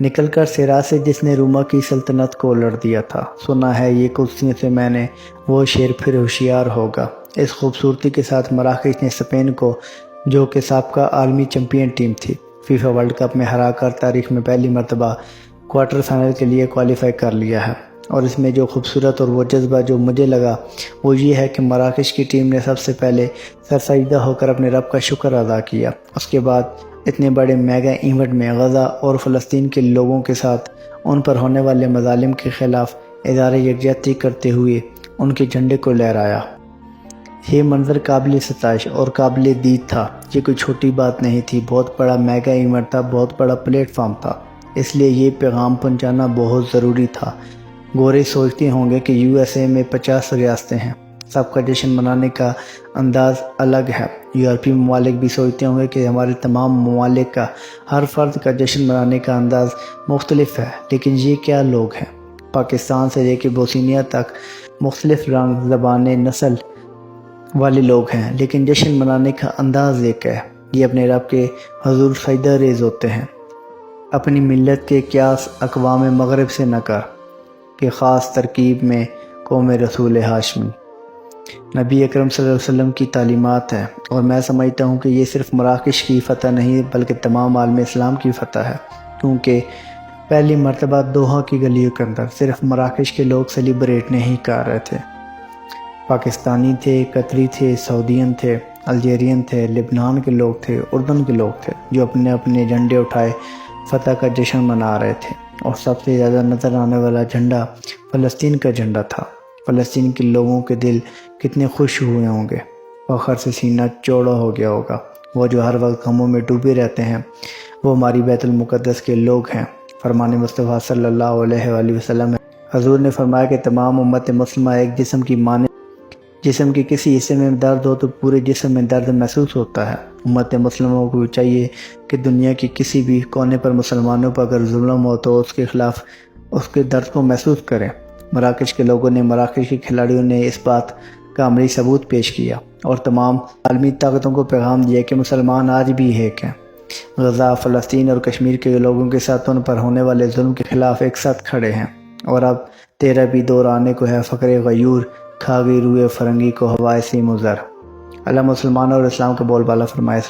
نکل کر صراع سے جس نے روما کی سلطنت کو الٹ دیا تھا، سنا ہے یہ قدسیوں سے میں نے، وہ شیر پھر ہوشیار ہوگا۔ اس خوبصورتی کے ساتھ مراکش نے اسپین کو، جو کہ سابقہ عالمی چیمپئن ٹیم تھی، فیفا ورلڈ کپ میں ہرا کر تاریخ میں پہلی مرتبہ کوارٹر فائنل کے لیے کوالیفائی کر لیا ہے۔ اور اس میں جو خوبصورت اور وہ جذبہ جو مجھے لگا وہ یہ ہے کہ مراکش کی ٹیم نے سب سے پہلے سرسجدہ ہو کر اپنے رب کا شکر ادا کیا۔ اس کے بعد اتنے بڑے میگا ایونٹ میں غزہ اور فلسطین کے لوگوں کے ساتھ ان پر ہونے والے مظالم کے خلاف اظہار یکجہتی کرتے ہوئے ان کے جھنڈے کو لہرایا۔ یہ منظر قابل ستائش اور قابل دید تھا۔ یہ کوئی چھوٹی بات نہیں تھی، بہت بڑا میگا ایونٹ تھا، بہت بڑا پلیٹ فارم تھا، اس لیے یہ پیغام پہنچانا بہت ضروری تھا۔ گورے سوچتے ہوں گے کہ یو ایس اے میں 50 ریاستیں ہیں، سب کا جشن منانے کا انداز الگ ہے۔ یورپی ممالک بھی سوچتے ہوں گے کہ ہمارے تمام ممالک کا ہر فرد کا جشن منانے کا انداز مختلف ہے، لیکن یہ کیا لوگ ہیں؟ پاکستان سے لے کے بوسنیا تک مختلف رنگ، زبانیں، نسل والے لوگ ہیں، لیکن جشن منانے کا انداز ایک ہے۔ یہ اپنے رب کے حضور سجدہ ریز ہوتے ہیں۔ اپنی ملت کے قیاس اقوام مغرب سے نہ کر کہ خاص ترکیب میں قوم رسول ہاشمی۔ نبی اکرم صلی اللہ علیہ وسلم کی تعلیمات ہے، اور میں سمجھتا ہوں کہ یہ صرف مراکش کی فتح نہیں بلکہ تمام عالم اسلام کی فتح ہے، کیونکہ پہلی مرتبہ دوحہ کی گلیوں کے اندر صرف مراکش کے لوگ سیلیبریٹ نہیں کر رہے تھے۔ پاکستانی تھے، قطری تھے، سعودین تھے، الجیرین تھے، لبنان کے لوگ تھے، اردن کے لوگ تھے، جو اپنے اپنے جھنڈے اٹھائے فتح کا جشن منا رہے تھے۔ اور سب سے زیادہ نظر آنے والا جھنڈا فلسطین کا جھنڈا تھا۔ فلسطین کے لوگوں کے دل کتنے خوش ہوئے ہوں گے، فخر سے سینہ چوڑا ہو گیا ہوگا۔ وہ جو ہر وقت غموں میں ڈوبے رہتے ہیں، وہ ہماری بیت المقدس کے لوگ ہیں۔ فرمان مصطفیٰ صلی اللہ علیہ وآلہ وسلم ہے، حضور نے فرمایا کہ تمام امت مسلمہ ایک جسم کی مانند، جسم کے کسی حصے میں درد ہو تو پورے جسم میں درد محسوس ہوتا ہے۔ امت مسلموں کو چاہیے کہ دنیا کی کسی بھی کونے پر مسلمانوں پر اگر ظلم ہو تو اس کے خلاف اس کے درد کو محسوس کریں۔ مراکش کے لوگوں نے، مراکش کے کھلاڑیوں نے اس بات کا عملی ثبوت پیش کیا اور تمام عالمی طاقتوں کو پیغام دیا کہ مسلمان آج بھی ایک ہیں۔ غزہ، فلسطین اور کشمیر کے لوگوں کے ساتھ ان پر ہونے والے ظلم کے خلاف ایک ساتھ کھڑے ہیں۔ اور اب تیرا بھی دور آنے کو ہے، فقر غیور کھا گئی روئے فرنگی کو ہوائے سیم و زر۔ اللہ مسلمان اور اسلام کا بول بالا فرمائے۔